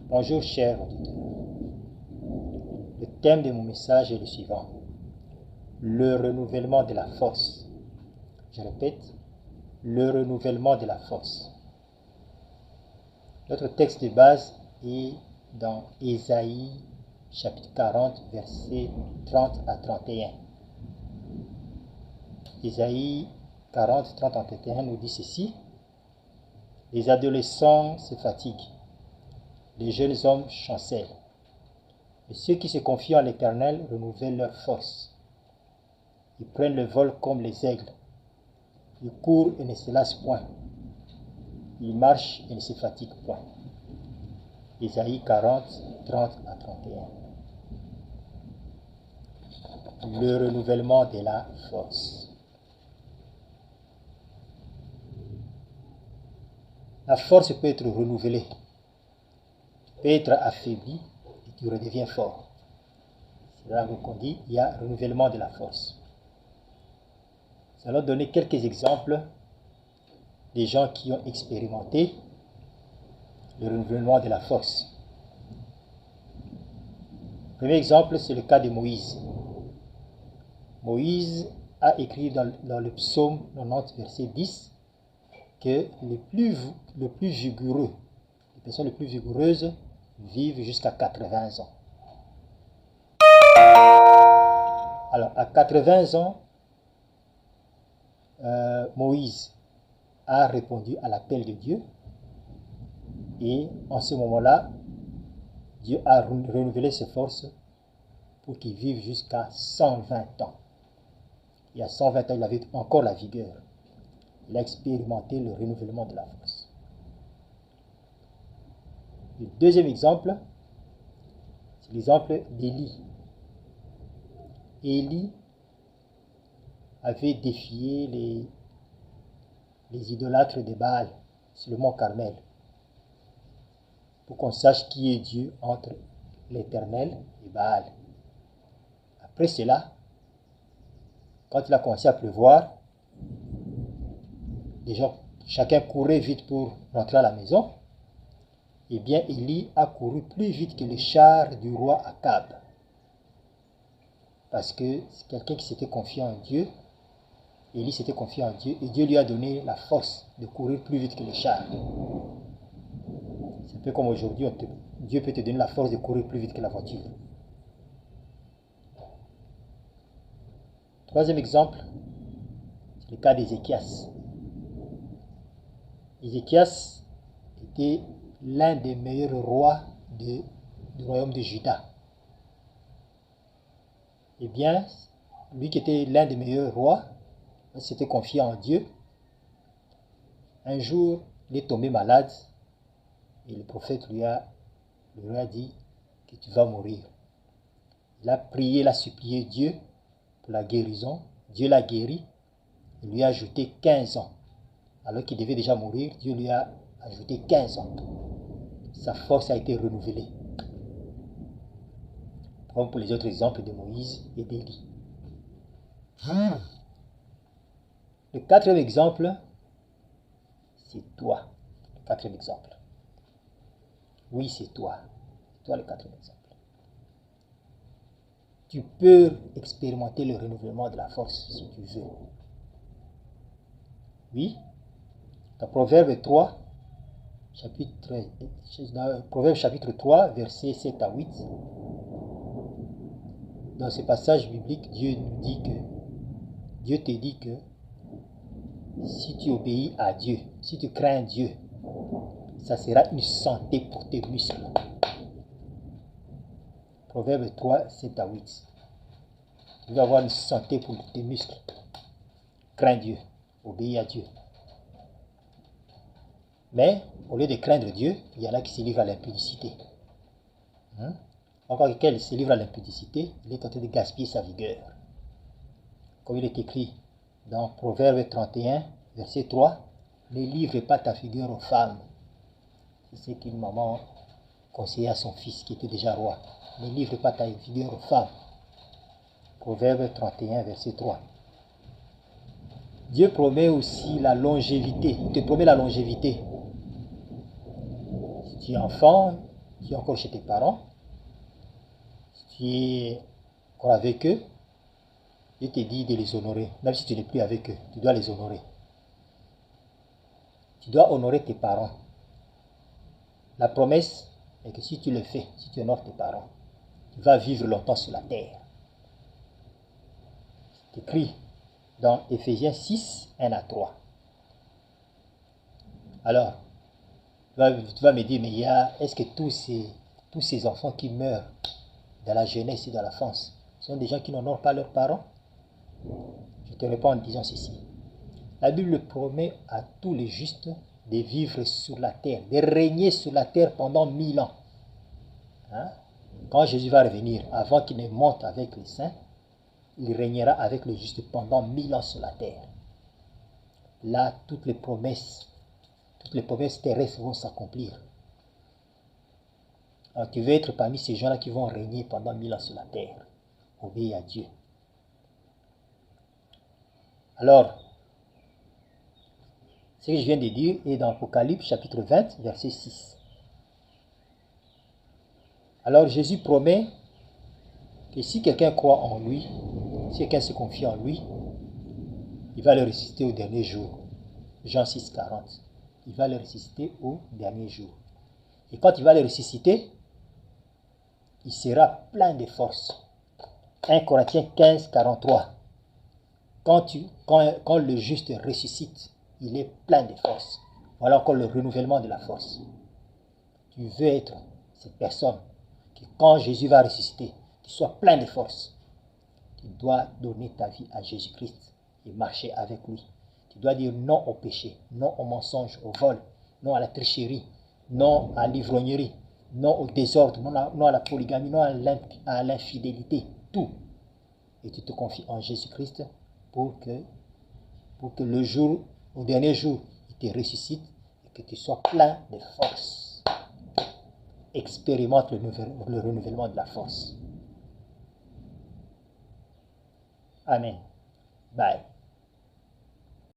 Bonjour chers auditeurs. Le thème de mon message est le suivant. Le renouvellement de la force. Je répète, le renouvellement de la force. Notre texte de base est dans Ésaïe chapitre 40, versets 30 à 31. Ésaïe 40, 30 à 31 nous dit ceci. Les adolescents se fatiguent, les jeunes hommes chancellent. Et ceux qui se confient en l'Éternel renouvellent leur force. Ils prennent le vol comme les aigles. Ils courent et ne se lassent point. Ils marchent et ne se fatiguent point. Ésaïe 40, 30 à 31. Le renouvellement de la force. La force peut être renouvelée, peut être affaiblie et tu redeviens fort. C'est là qu'on dit il y a renouvellement de la force. Nous allons donner quelques exemples des gens qui ont expérimenté le renouvellement de la force. Le premier exemple, c'est le cas de Moïse. Moïse a écrit dans le psaume 90, verset 10, que les plus vigoureux, les personnes les plus vigoureuses vivent jusqu'à 80 ans. Alors, à 80 ans, Moïse a répondu à l'appel de Dieu et en ce moment-là, Dieu a renouvelé ses forces pour qu'il vive jusqu'à 120 ans. Et à 120 ans, il avait encore la vigueur. Il a expérimenté le renouvellement de la force. Le deuxième exemple, c'est l'exemple d'Élie. Élie avait défié les idolâtres de Baal sur le mont Carmel pour qu'on sache qui est Dieu entre l'Éternel et Baal. Après cela, quand il a commencé à pleuvoir, les gens, chacun courait vite pour rentrer à la maison. Eh bien, Élie a couru plus vite que le char du roi Akab. Parce que c'est quelqu'un qui s'était confié en Dieu. Élie s'était confié en Dieu et Dieu lui a donné la force de courir plus vite que le char. C'est un peu comme aujourd'hui, Dieu peut te donner la force de courir plus vite que la voiture. Troisième exemple, c'est le cas d'Ézéchias. Ézéchias était l'un des meilleurs rois du royaume de Juda. Eh bien, lui qui était l'un des meilleurs rois, il s'était confié en Dieu. Un jour, il est tombé malade et le prophète lui a dit que tu vas mourir. Il a prié, il a supplié Dieu pour la guérison. Dieu l'a guéri. Il lui a ajouté 15 ans. Alors qu'il devait déjà mourir, Dieu lui a ajouté 15 ans. Sa force a été renouvelée. Comme pour les autres exemples de Moïse et d'Élie. Le quatrième exemple, c'est toi. Le quatrième exemple. Oui, c'est toi. C'est toi le quatrième exemple. Tu peux expérimenter le renouvellement de la force si tu veux. Oui. Dans Proverbe 3, chapitre 3, versets 7 à 8. Dans ce passage biblique, Dieu te dit que si tu obéis à Dieu, si tu crains Dieu, ça sera une santé pour tes muscles. Proverbe 3, 7 à 8. Tu vas avoir une santé pour tes muscles. Crains Dieu, obéis à Dieu. Mais, au lieu de craindre Dieu, il y en a qui se livrent à l'impudicité. Encore quelqu'un se livre à l'impudicité, il est en train de gaspiller sa vigueur. Comme il est écrit dans Proverbe 31, verset 3, ne livre pas ta vigueur aux femmes. C'est ce qu'une maman conseillait à son fils qui était déjà roi. Ne livre pas ta vigueur aux femmes. Proverbe 31, verset 3. Dieu promet aussi la longévité. Il te promet la longévité. Si tu es enfant, tu es encore chez tes parents, tu es encore avec eux, je te dis de les honorer. Même si tu n'es plus avec eux, tu dois les honorer. Tu dois honorer tes parents. La promesse est que si tu le fais, si tu honores tes parents, tu vas vivre longtemps sur la terre. C'est écrit dans Éphésiens 6, 1 à 3. Alors, tu vas me dire, mais est-ce que tous ces enfants qui meurent dans la jeunesse et dans l'enfance sont des gens qui n'honorent pas leurs parents? Je te réponds en disant ceci. La Bible promet à tous les justes de vivre sur la terre, de régner sur la terre pendant 1000 ans. Hein? Quand Jésus va revenir, avant qu'il ne monte avec les saints, il régnera avec les justes pendant 1000 ans sur la terre. Là, toutes les promesses terrestres vont s'accomplir. Alors tu veux être parmi ces gens-là qui vont régner pendant 1000 ans sur la terre. Obéis à Dieu. Alors, ce que je viens de dire est dans Apocalypse chapitre 20, verset 6. Alors Jésus promet que si quelqu'un croit en lui, si quelqu'un se confie en lui, il va le ressusciter au dernier jour. Jean 6, 40. Il va le ressusciter au dernier jour. Et quand il va le ressusciter, il sera plein de force. 1 Corinthiens 15, 43. Quand le juste ressuscite, il est plein de force. Voilà encore le renouvellement de la force. Tu veux être cette personne que quand Jésus va ressusciter, tu sois plein de force. Tu dois donner ta vie à Jésus-Christ et marcher avec lui. Tu dois dire non au péché, non au mensonge, au vol, non à la tricherie, non à l'ivrognerie, non au désordre, non à la polygamie, non à l'infidélité, tout. Et tu te confies en Jésus-Christ pour que le jour, au dernier jour, il te ressuscite et que tu sois plein de force. Expérimente le renouvellement de la force. Amen. Bye.